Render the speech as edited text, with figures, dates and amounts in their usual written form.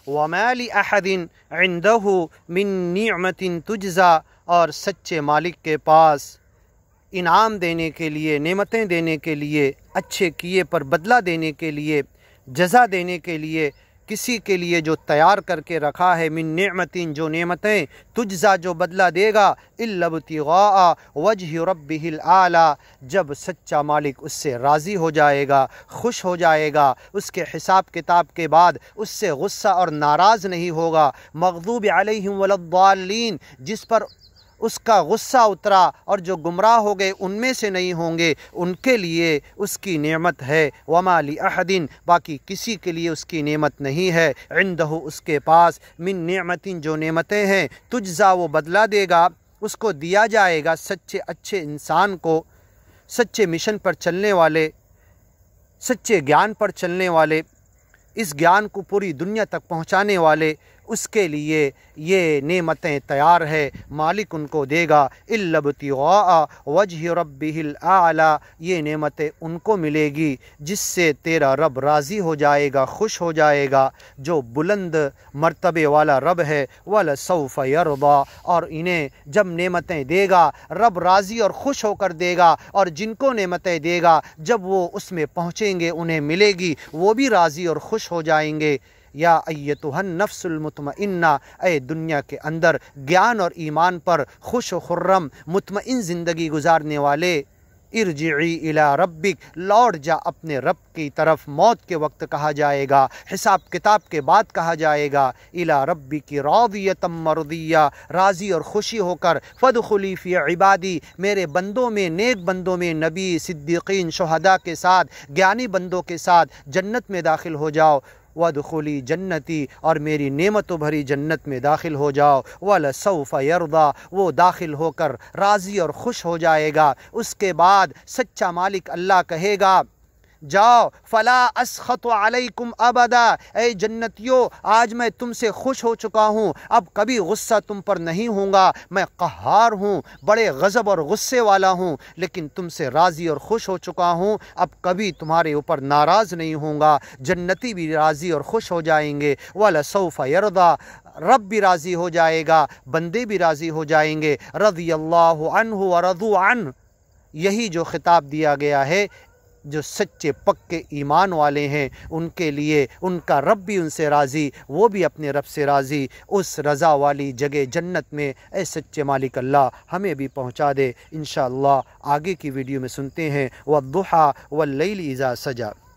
وَمَا لِأَحَدٍ عِنْدَهُ مِن نِعْمَةٍ تُجْزَى، اور سچے مالک کے پاس انعام دینے کے لیے، نعمتیں دینے کے لیے، اچھے کیے پر بدلہ دینے کے لیے، جزا دینے کے لیے کسی کے لیے جو تیار کر کے رکھا ہے، من نعمتیں، جو نعمتیں، تجزا، جو بدلہ دے گا، الا ابتغاء وجہ ربہ الاعلیٰ، جب سچا مالک اس سے راضی ہو جائے گا، خوش ہو جائے گا، اس کے حساب کتاب کے بعد اس سے غصہ اور ناراض نہیں ہوگا، مغضوب علیہم ولا الضالین، جس پر اس کا غصہ اترا اور جو گمراہ ہو گئے ان میں سے نہیں ہوں گے، ان کے لیے اس کی نعمت ہے۔ وما لأحد، باقی کسی کے لیے اس کی نعمت نہیں ہے، عندہ، اس کے پاس، من نعمتیں، جو نعمتیں ہیں، تجزا، وہ بدلہ دے گا، اس کو دیا جائے گا، سچے اچھے انسان کو، سچے مشن پر چلنے والے، سچے گیان پر چلنے والے، اس گیان کو پوری دنیا تک پہنچانے والے، اس کے لیے یہ نعمتیں تیار ہے، مالک ان کو دے گا، الا ابتغاء وجہ ربہ الاعلیٰ، یہ نعمتیں ان کو ملے گی جس سے تیرا رب راضی ہو جائے گا، خوش ہو جائے گا، جو بلند مرتبے والا رب ہے، وَلَسَوْفَ يَرْضَى، اور انہیں جب نعمتیں دے گا رب راضی اور خوش ہو کر دے گا، اور جن کو نعمتیں دے گا جب وہ اس میں پہنچیں گے انہیں ملے گی، وہ بھی راضی اور خوش ہو جائیں گے۔ یا ایتھا النفس المطمئنہ، اے دنیا کے اندر گیان اور ایمان پر خوش و خرم مطمئن زندگی گزارنے والے، ارجعی الی ربک، لوٹ جا اپنے رب کی طرف، موت کے وقت کہا جائے گا، حساب کتاب کے بعد کہا جائے گا، الی ربک راضیۃ مرضیہ، راضی اور خوشی ہو کر، فادخلی فی عبادی، میرے بندوں میں، نیک بندوں میں، نبی، صدیقین، شہداء کے ساتھ، گیانی بندوں کے ساتھ جنت میں داخل ہو جاؤ، وادخلی جنتی، اور میری نعمتوں بھری جنت میں داخل ہو جاؤ، وَلَسَوْفَ يَرْضَى، وہ داخل ہو کر راضی اور خوش ہو جائے گا۔ اس کے بعد سچا مالک اللہ کہے گا، جاؤ، فلا اسخط علیکم ابدا، اے جنتیو، آج میں تم سے خوش ہو چکا ہوں، اب کبھی غصہ تم پر نہیں ہوں گا، میں قہار ہوں، بڑے غضب اور غصے والا ہوں، لیکن تم سے راضی اور خوش ہو چکا ہوں، اب کبھی تمہارے اوپر ناراض نہیں ہوں گا، جنتی بھی راضی اور خوش ہو جائیں گے، وَلَسَوْفَ يَرْضَى، رب بھی راضی ہو جائے گا، بندے بھی راضی ہو جائیں گے، رضی اللہ عنہ ورضوا عنہ، یہی جو خطاب دیا گیا ہے جو سچے پکے ایمان والے ہیں ان کے لیے، ان کا رب بھی ان سے راضی، وہ بھی اپنے رب سے راضی، اس رضا والی جگہ جنت میں اے سچے مالک اللہ ہمیں بھی پہنچا دے۔ انشاءاللہ آگے کی ویڈیو میں سنتے ہیں، وَالضُّحَى وَاللَّيْلِ إِذَا سَجَى۔